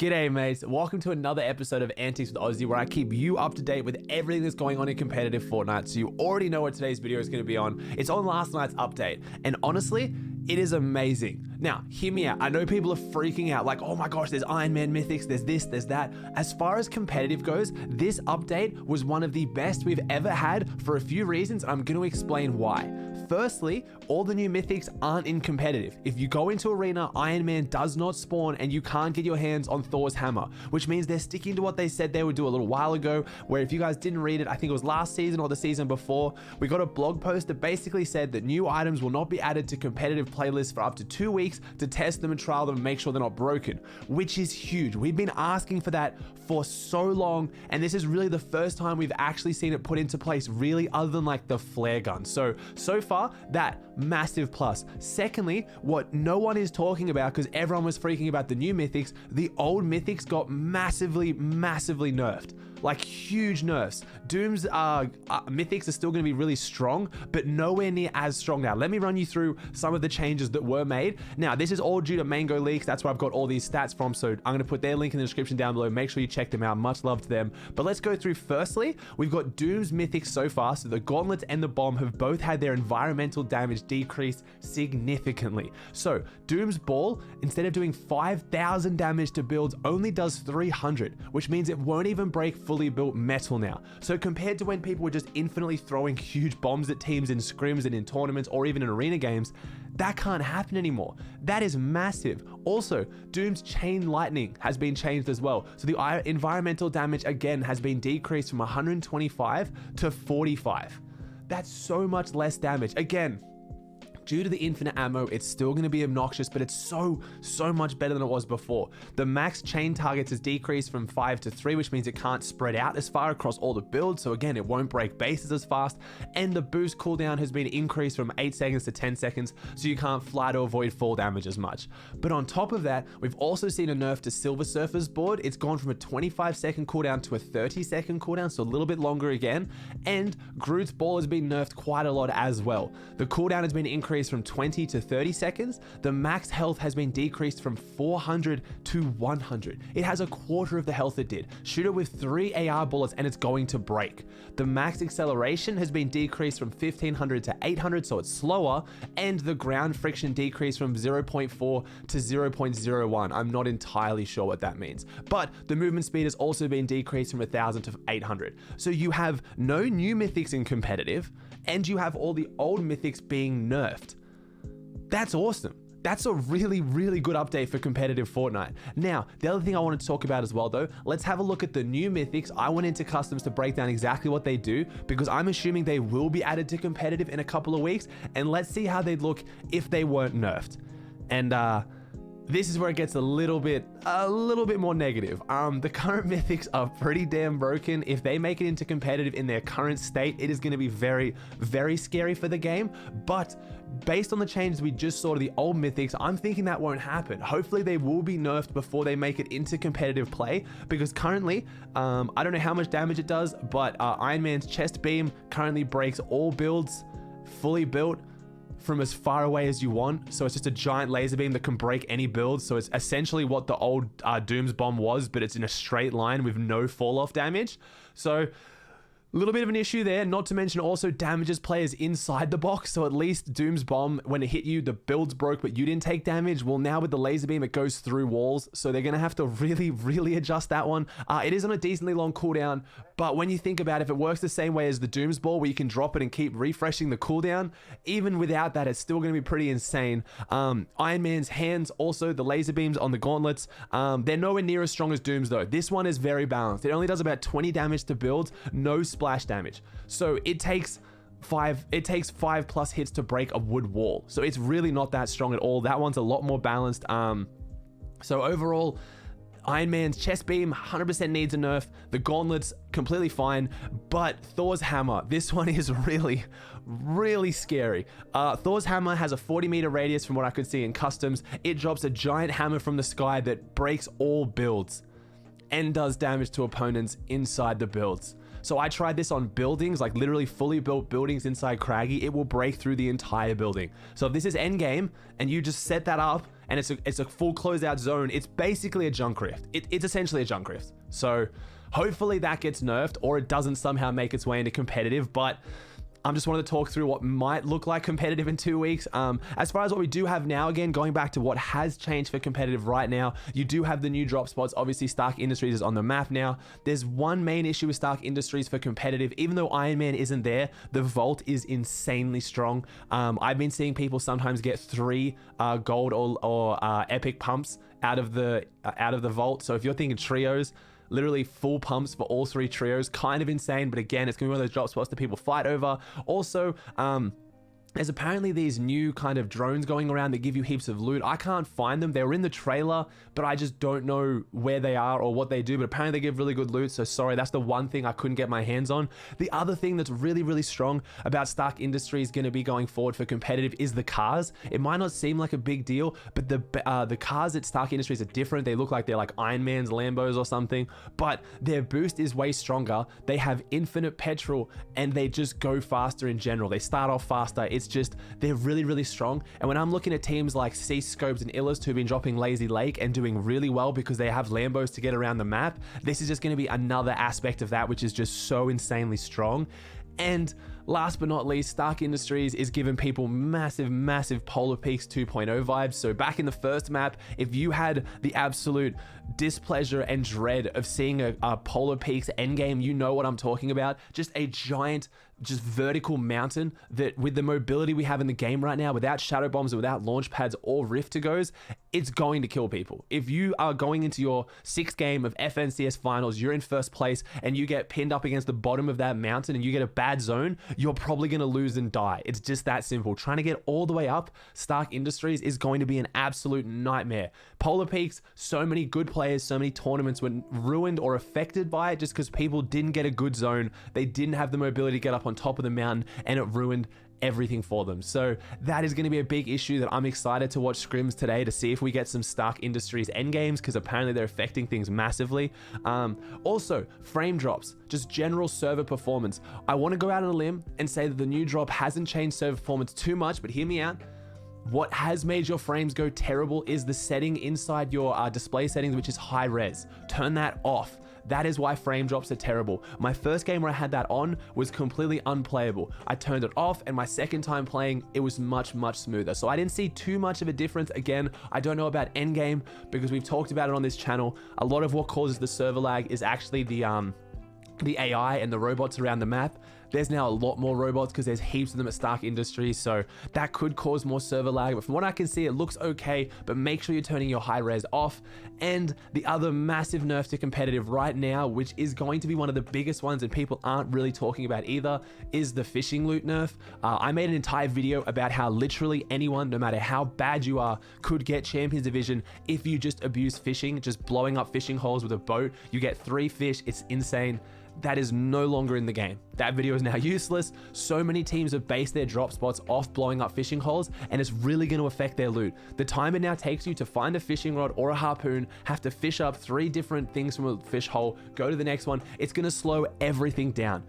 G'day mates, welcome to another episode of Antics with Aussie, where I keep you up to date with everything that's going on in competitive Fortnite, so you already know what today's video is going to be on. It's on last night's update, and honestly, it is amazing. Now, hear me out. I know people are freaking out, like, oh my gosh, there's Iron Man Mythics, there's this, there's that. As far as competitive goes, this update was one of the best we've ever had for a few reasons. I'm going to explain why. Firstly, all the new Mythics aren't in competitive. If you go into Arena, Iron Man does not spawn and you can't get your hands on Thor's hammer, which means they're sticking to what they said they would do a little while ago, where if you guys didn't read it, I think it was last season or the season before, we got a blog post that basically said that new items will not be added to competitive playlists for up to 2 weeks to test them and trial them and make sure they're not broken, which is huge. We've been asking for that for so long, and this is really the first time we've actually seen it put into place, really, other than like the flare gun. So far, that massive plus. Secondly, what no one is talking about, because everyone was freaking about the new Mythics, the old Mythics got massively nerfed. Like huge nerfs. Doom's Mythics are still going to be really strong, but nowhere near as strong now. Let me run you through some of the changes that were made. Now, this is all due to Mango Leaks. That's where I've got all these stats from, so I'm going to put their link in the description down below. Make sure you check them out. Much love to them. But let's go through. Firstly, we've got Doom's Mythics so far. So the Gauntlet and the Bomb have both had their environmental damage decreased significantly. So Doom's Ball, instead of doing 5,000 damage to builds, only does 300, which means it won't even break fully built metal now. So compared to when people were just infinitely throwing huge bombs at teams in scrims and in tournaments or even in arena games, that can't happen anymore. That is massive. Also, Doom's Chain Lightning has been changed as well. So the environmental damage again has been decreased from 125 to 45. That's so much less damage. Again, due to the infinite ammo, it's still going to be obnoxious, but it's so much better than it was before. The max chain targets has decreased from 5 to 3, which means it can't spread out as far across all the builds. So again, it won't break bases as fast. And the boost cooldown has been increased from 8 seconds to 10 seconds, so you can't fly to avoid fall damage as much. But on top of that, we've also seen a nerf to Silver Surfer's board. It's gone from a 25-second cooldown to a 30-second cooldown, so a little bit longer again. And Groot's ball has been nerfed quite a lot as well. The cooldown has been increased from 20 to 30 seconds. The max health has been decreased from 400 to 100. It has a quarter of the health it did. Shoot it with 3 AR bullets and it's going to break. The max acceleration has been decreased from 1500 to 800, so it's slower, and the ground friction decreased from 0.4 to 0.01. I'm not entirely sure what that means, but the movement speed has also been decreased from 1000 to 800. So you have no new Mythics in competitive, and you have all the old Mythics being nerfed. That's awesome. That's a really good update for competitive Fortnite. Now, the other thing I wanted to talk about as well though, let's have a look at the new Mythics. I went into customs to break down exactly what they do, because I'm assuming they will be added to competitive in a couple of weeks, and let's see how they'd look if they weren't nerfed. And this is where it gets a little bit more negative. The current Mythics are pretty damn broken. If they make it into competitive in their current state, it is going to be very scary for the game. But based on the changes we just saw to the old Mythics, I'm thinking that won't happen. Hopefully they will be nerfed before they make it into competitive play, because currently, I don't know how much damage it does, but Iron Man's chest beam currently breaks all builds fully built from as far away as you want. So it's just a giant laser beam that can break any build. So it's essentially what the old Doom's bomb was, but it's in a straight line with no fall off damage. So a little bit of an issue there, not to mention also damages players inside the box. So at least Doom's bomb, when it hit you, the build's broke, but you didn't take damage. Well, now with the laser beam, it goes through walls. So they're going to have to really adjust that one. It is on a decently long cooldown, but when you think about it, if it works the same way as the Doom's ball, where you can drop it and keep refreshing the cooldown, even without that, it's still going to be pretty insane. Iron Man's hands, also the laser beams on the gauntlets, they're nowhere near as strong as Doom's though. This one is very balanced. It only does about 20 damage to builds, no splash damage. So it takes 5 plus hits to break a wood wall. So it's really not that strong at all. That one's a lot more balanced. So overall, Iron Man's chest beam 100% needs a nerf. The gauntlets completely fine, but Thor's hammer, this one is really scary. Thor's hammer has a 40-meter radius from what I could see in customs. It drops a giant hammer from the sky that breaks all builds and does damage to opponents inside the builds. So I tried this on buildings, like literally fully built buildings inside Craggy. It will break through the entire building. So if this is endgame and you just set that up and it's a full closeout zone. It's basically a junk rift. It's essentially a junk rift. So hopefully that gets nerfed, or it doesn't somehow make its way into competitive. But I'm just wanted to talk through what might look like competitive in 2 weeks. As far as what we do have now, again, going back to what has changed for competitive right now, you do have the new drop spots. Obviously, Stark Industries is on the map now. There's one main issue with Stark Industries for competitive. Even though Iron Man isn't there, the vault is insanely strong. I've been seeing people sometimes get 3 gold or epic pumps out of the vault. So if you're thinking trios, literally full pumps for all 3 trios, kind of insane. But again, it's gonna be one of those drop spots that people fight over. Also, there's apparently these new kind of drones going around that give you heaps of loot. I can't find them. They were in the trailer, but I just don't know where they are or what they do. But apparently they give really good loot. So sorry, that's the one thing I couldn't get my hands on. The other thing that's really, really strong about Stark Industries going to be going forward for competitive is the cars. It might not seem like a big deal, but the cars at Stark Industries are different. They look like they're like Iron Man's Lambos or something, but their boost is way stronger. They have infinite petrol and they just go faster in general. They start off faster. It's just, they're really, really strong. And when I'm looking at teams like Sea Scopes and Illust who've been dropping Lazy Lake and doing really well because they have Lambos to get around the map, this is just going to be another aspect of that, which is just so insanely strong. And last but not least, Stark Industries is giving people massive Polar Peaks 2.0 vibes. So back in the first map, if you had the absolute displeasure and dread of seeing a Polar Peaks endgame, you know what I'm talking about. Just a giant, just vertical mountain that with the mobility we have in the game right now, without shadow bombs, without launch pads or rift to goes, it's going to kill people. If you are going into your 6th game of FNCS finals, you're in first place and you get pinned up against the bottom of that mountain and you get a bad zone, you're probably going to lose and die. It's just that simple. Trying to get all the way up Stark Industries is going to be an absolute nightmare. Polar Peaks, so many good players, so many tournaments were ruined or affected by it just because people didn't get a good zone. They didn't have the mobility to get up on top of the mountain, and it ruined everything for them. So that is going to be a big issue that I'm excited to watch scrims today to see if we get some Stark Industries endgames, because apparently they're affecting things massively. Also, frame drops, just general server performance. I want to go out on a limb and say that the new drop hasn't changed server performance too much, but hear me out. What has made your frames go terrible is the setting inside your display settings, which is high res. Turn that off. That is why frame drops are terrible. My first game where I had that on was completely unplayable. I turned it off, and my second time playing, it was much smoother. So I didn't see too much of a difference. Again, I don't know about endgame because we've talked about it on this channel. A lot of what causes the server lag is actually the AI and the robots around the map. There's now a lot more robots because there's heaps of them at Stark Industries, so that could cause more server lag. But from what I can see, it looks okay, but make sure you're turning your high res off. And the other massive nerf to competitive right now, which is going to be one of the biggest ones and people aren't really talking about either, is the fishing loot nerf. I made an entire video about how literally anyone, no matter how bad you are, could get Champions Division if you just abuse fishing, just blowing up fishing holes with a boat. You get 3 fish, it's insane. That is no longer in the game. That video is now useless. So many teams have based their drop spots off blowing up fishing holes, and it's really going to affect their loot. The time it now takes you to find a fishing rod or a harpoon, have to fish up 3 different things from a fish hole, go to the next one, it's going to slow everything down.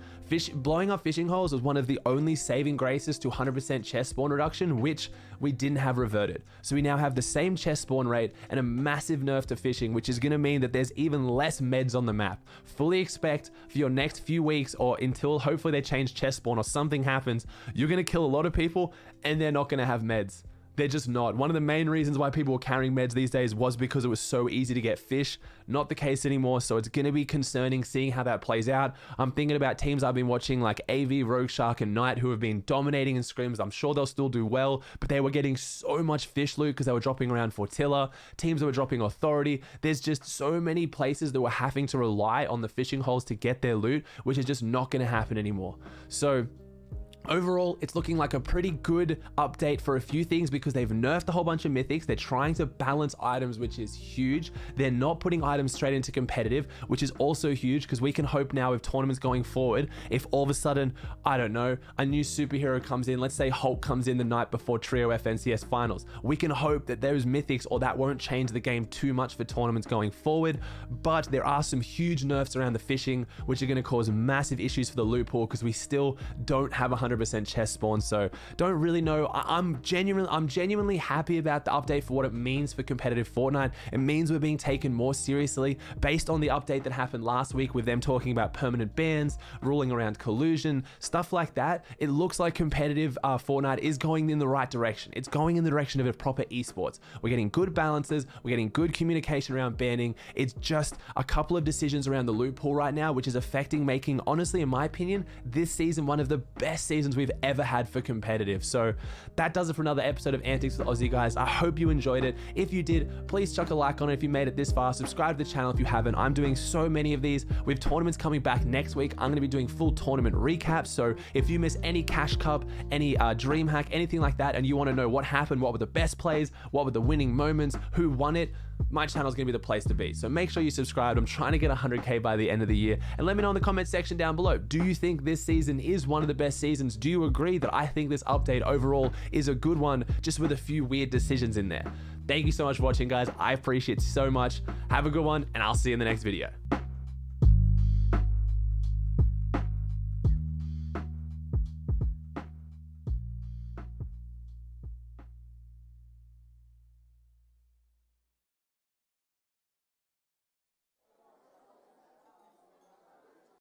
Blowing up fishing holes was one of the only saving graces to 100% chest spawn reduction, which we didn't have reverted. So we now have the same chest spawn rate and a massive nerf to fishing, which is going to mean that there's even less meds on the map. Fully expect for your next few weeks, or until hopefully they change chest spawn or something happens, you're going to kill a lot of people and they're not going to have meds. They're just not. One of the main reasons why people were carrying meds these days was because it was so easy to get fish. Not the case anymore, so it's going to be concerning seeing how that plays out. I'm thinking about teams I've been watching like AV, Rogue Shark, and Knight, who have been dominating in scrims. I'm sure they'll still do well, but they were getting so much fish loot because they were dropping around Fortilla. Teams that were dropping Authority. There's just so many places that were having to rely on the fishing holes to get their loot, which is just not going to happen anymore. So overall, it's looking like a pretty good update for a few things because they've nerfed a whole bunch of mythics. They're trying to balance items, which is huge. They're not putting items straight into competitive, which is also huge because we can hope now with tournaments going forward, if all of a sudden, I don't know, a new superhero comes in, let's say Hulk comes in the night before Trio FNCS finals, we can hope that those mythics or that won't change the game too much for tournaments going forward. But there are some huge nerfs around the fishing, which are going to cause massive issues for the loot pool because we still don't have 100% 100% chest spawn. So don't really know. I'm genuinely happy about the update for what it means for competitive Fortnite. It means we're being taken more seriously based on the update that happened last week with them talking about permanent bans, ruling around collusion, stuff like that. It looks like competitive Fortnite is going in the right direction. It's going in the direction of a proper esports. We're getting good balances. We're getting good communication around banning. It's just a couple of decisions around the loophole right now, which is affecting making, honestly, in my opinion, this season one of the best seasons we've ever had for competitive. So that does it for another episode of Antics with Aussie, guys. I hope you enjoyed it. If you did, please chuck a like on it if you made it this far. Subscribe to the channel if you haven't. I'm doing so many of these. We have tournaments coming back next week. I'm going to be doing full tournament recaps. So if you miss any Cash Cup, any Dream Hack, anything like that, and you want to know what happened, what were the best plays, what were the winning moments, who won it, my channel is going to be the place to be. So make sure you subscribe. I'm trying to get 100K by the end of the year. And let me know in the comment section down below. Do you think this season is one of the best seasons? Do you agree that I think this update overall is a good one, just with a few weird decisions in there? Thank you so much for watching, guys. I appreciate it so much. Have a good one, and I'll see you in the next video.